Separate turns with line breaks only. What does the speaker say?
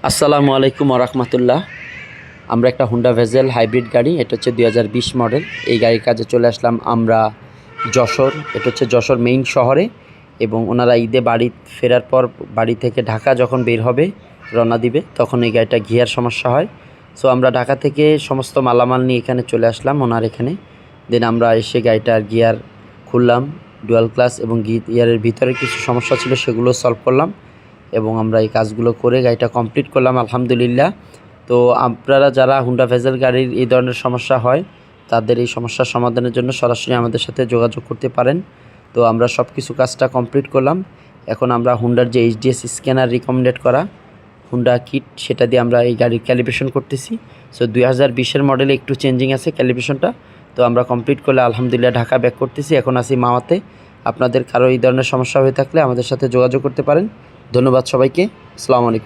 আসসালামু আলাইকুম রাহমাতুল্লাহ। আমরা একটা হুন্ডা ভেজেল হাইব্রিড গাড়ি, এটা হচ্ছে 2020 মডেল। এই গাড়ির কাজে চলে আসলাম আমরা যশোর। এটা হচ্ছে যশোর মেইন শহরে, এবং ওনারা ঈদে বাড়ি ফেরার পর বাড়ি থেকে ঢাকা যখন বের হবে, রওনা দিবে, তখন এই গাড়িটা ঘিয়ার সমস্যা হয়। সো আমরা ঢাকা থেকে সমস্ত মালামাল নিয়ে এখানে চলে আসলাম ওনার এখানে। দেন আমরা এসে গাড়িটার গিয়ার খুললাম, ডুয়াল ক্লাস এবং গিয়ারের ভিতরে কিছু সমস্যা ছিল সেগুলো সলভ করলাম, এবং আমরা এই কাজগুলো করে গাড়িটা কমপ্লিট করলাম আলহামদুলিল্লাহ। তো আপনারা যারা হুন্ডা ভেজেল গাড়ির এই ধরনের সমস্যা হয়, তাদের এই সমস্যার সমাধানের জন্য সরাসরি আমাদের সাথে যোগাযোগ করতে পারেন। তো আমরা সব কিছু কাজটা কমপ্লিট করলাম। এখন আমরা হুন্ডার যে এইচডিএস স্ক্যানার রিকমেন্ডেড করা হুন্ডা কিট, সেটা দিয়ে আমরা এই গাড়ির ক্যালিব্রেশন করতেছি। সো 2020-এর মডেলে একটু চেঞ্জিং আছে ক্যালিব্রেশনটা। তো আমরা কমপ্লিট করলে আলহামদুলিল্লাহ ঢাকা ব্যাক করতেছি। এখন আছি মাওয়াতে। আপনাদের কারো এই ধরনের সমস্যা হয়ে থাকলে আমাদের সাথে যোগাযোগ করতে পারেন। ধন্যবাদ সবাইকে। আসসালামু আলাইকুম।